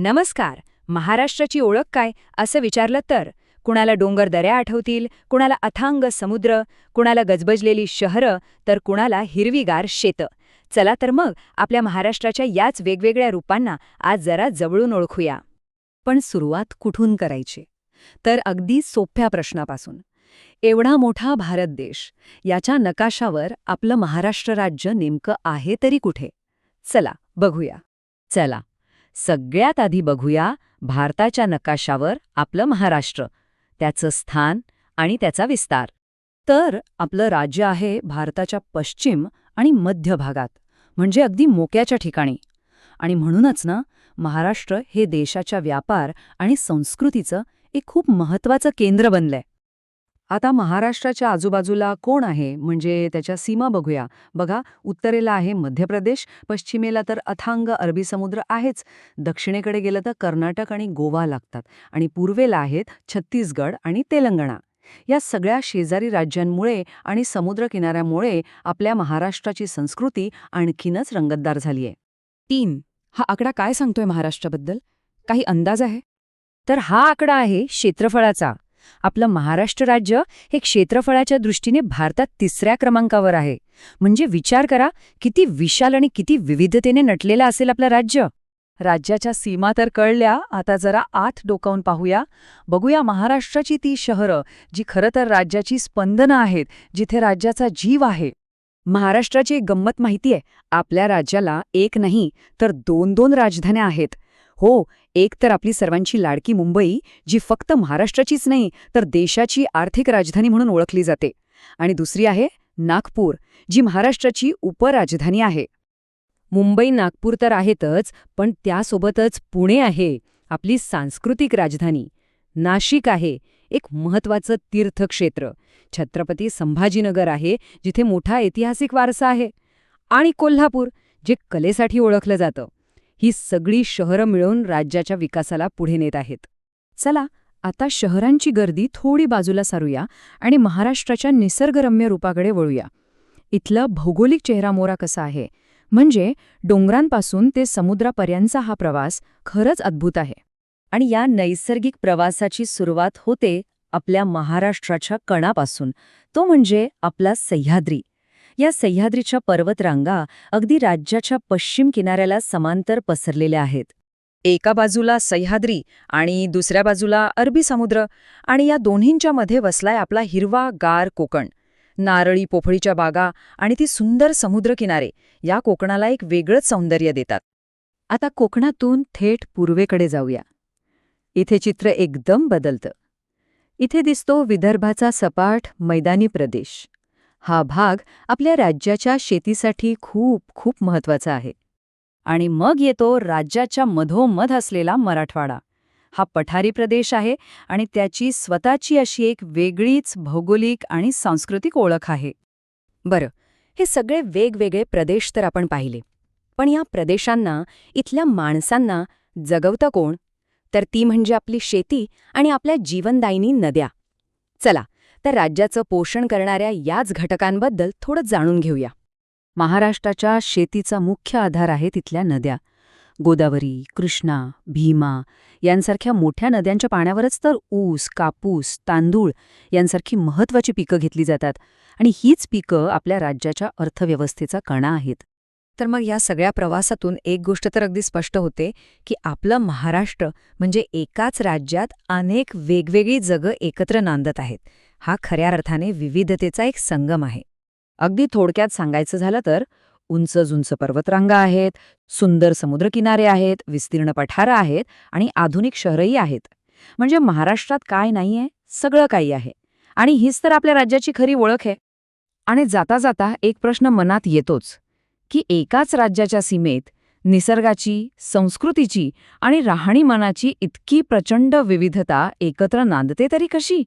नमस्कार. महाराष्ट्राची ओळख काय असं विचारलं तर कुणाला डोंगर दऱ्या आठवतील, कुणाला अथांग समुद्र, कुणाला गजबजलेली शहरं, तर कुणाला हिरवीगार शेतं. चला तर मग आपल्या महाराष्ट्राच्या याच वेगवेगळ्या रूपांना आज जरा जवळून ओळखूया. पण सुरुवात कुठून करायची? तर अगदी सोप्या प्रश्नापासून. एवढा मोठा भारत देश, याच्या नकाशावर आपलं महाराष्ट्र राज्य नेमकं आहे तरी कुठे? चला बघूया. चला सगळ्यात आधी बघूया भारताच्या नकाशावर आपलं महाराष्ट्र, त्याचं स्थान आणि त्याचा विस्तार. तर आपलं राज्य आहे भारताच्या पश्चिम आणि मध्य भागात, म्हणजे अगदी मोक्याच्या ठिकाणी. आणि म्हणूनच ना, महाराष्ट्र हे देशाच्या व्यापार आणि संस्कृतीचं एक खूप महत्त्वाचं केंद्र बनलंय. आता महाराष्ट्राच्या आजूबाजूला कोण आहे, म्हणजे त्याच्या सीमा बघूया. बघा, उत्तरेला आहे मध्य प्रदेश, पश्चिमेला तर अथांग अरबी समुद्र आहेच, दक्षिणेकडे गेलं तर कर्नाटक आणि गोवा लागतात, आणि पूर्वेला आहेत छत्तीसगड आणि तेलंगणा. या सगळ्या शेजारी राज्यांमुळे आणि समुद्रकिनाऱ्यामुळे आपल्या महाराष्ट्राची संस्कृती आणखीनच रंगतदार झालीय. 3. हा आकडा काय सांगतोय महाराष्ट्राबद्दल? काही अंदाज आहे? तर हा आकडा आहे क्षेत्रफळाचा. आपलं महाराष्ट्र राज्य हे क्षेत्रफळाच्या दृष्टीने भारतात 3ऱ्या क्रमांकावर आहे. म्हणजे विचार करा, किती विशाल आणि किती विविधतेने नटलेलं असेल आपलं राज्य. राज्याच्या सीमा तर कळल्या, आता जरा आत डोकावून पाहूया. बघूया महाराष्ट्राची ती शहरं, जी खरं तर राज्याची स्पंदनं आहेत, जिथे राज्याचा जीव आहे. महाराष्ट्राची एक गंमत माहितीये, आपल्या राज्याला एक नाही तर 2 राजधान्या आहेत. हो, एक तर आपली सर्वांची लाडकी मुंबई, जी फक्त महाराष्ट्राचीच नाही तर देशाची आर्थिक राजधानी म्हणून ओळखली जाते. आणि दुसरी आहे नागपूर, जी महाराष्ट्राची उपराजधानी आहे. मुंबई नागपूर तर आहेतच, पण त्यासोबतच पुणे आहे, आपली सांस्कृतिक राजधानी. नाशिक आहे, एक महत्त्वाचं तीर्थक्षेत्र. छत्रपती संभाजीनगर आहे, जिथे मोठा ऐतिहासिक वारसा आहे. आणि कोल्हापूर, जे कलेसाठी ओळखलं जातं. ही सगळी शहरं मिळून राज्याच्या विकासाला पुढे नेत आहेत. चला आता शहरांची गर्दी थोडी बाजूला सारूया आणि महाराष्ट्राच्या निसर्गरम्य रूपाकडे वळूया. इथला भौगोलिक चेहरामोहरा कसा आहे, म्हणजे डोंगरांपासून ते समुद्रापर्यंतचा हा प्रवास खरंच अद्भुत आहे. आणि या नैसर्गिक प्रवासाची सुरुवात होते आपल्या महाराष्ट्राच्या कणापासून, तो म्हणजे आपला सह्याद्री. या सह्याद्रीच्या पर्वतरांगा अगदी राज्याच्या पश्चिम किनाऱ्याला समांतर पसरलेल्या आहेत. एका बाजूला सह्याद्री आणि दुसऱ्या बाजूला अरबी समुद्र, आणि या दोन्हींच्या मध्ये वसलाय आपला हिरवा गार कोकण. नारळी पोफळीच्या बागा आणि ती सुंदर समुद्रकिनारे या कोकणाला एक वेगळंच सौंदर्य देतात. आता कोकणातून थेट पूर्वेकडे जाऊया. इथे चित्र एकदम बदलतं. इथे दिसतो विदर्भाचा सपाट मैदानी प्रदेश. हा भाग आपल्या राज्याच्या शेतीसाठी खूप खूप महत्त्वाचा आहे. आणि मग येतो राज्याच्या मधोमध असलेला मराठवाडा. हा पठारी प्रदेश आहे आणि त्याची स्वतःची अशी एक वेगळीच भौगोलिक आणि सांस्कृतिक ओळख आहे. बरं, हे सगळे वेगवेगळे प्रदेश तर आपण पाहिले, पण या प्रदेशांना, इथल्या माणसांना जगवतं कोण? तर ती म्हणजे आपली शेती आणि आपल्या जीवनदायिनी नद्या. चला तर राज्याचं पोषण करणाऱ्या याच घटकांबद्दल थोडं जाणून घेऊया. महाराष्ट्राच्या शेतीचा मुख्य आधार आहे तिथल्या नद्या. गोदावरी, कृष्णा, भीमा यांसारख्या मोठ्या नद्यांच्या पाण्यावरच तर ऊस, कापूस, तांदूळ यांसारखी महत्त्वाची पिकं घेतली जातात. आणि हीच पिकं आपल्या राज्याच्या अर्थव्यवस्थेचा कणा आहेत. तर मग या सगळ्या प्रवासातून एक गोष्ट तर अगदी स्पष्ट होते की आपलं महाराष्ट्र म्हणजे एकाच राज्यात अनेक वेगवेगळी जगं एकत्र नांदत आहेत. हा खऱ्या अर्थाने विविधतेचा एक संगम आहे. अगदी थोडक्यात सांगायचं झालं तर उंच पर्वतरांगा आहेत, सुंदर समुद्रकिनारे आहेत, विस्तीर्ण पठारं आहेत आणि आधुनिक शहरही आहेत. म्हणजे महाराष्ट्रात काय नाहीये, सगळं काही आहे. आणि हीच तर आपल्या राज्याची खरी ओळख आहे. आणि जाता जाता एक प्रश्न मनात येतोच की एकाच राज्याच्या सीमेत निसर्गाची, संस्कृतीची आणि राहणीमानाची इतकी प्रचंड विविधता एकत्र नांदते तरी कशी?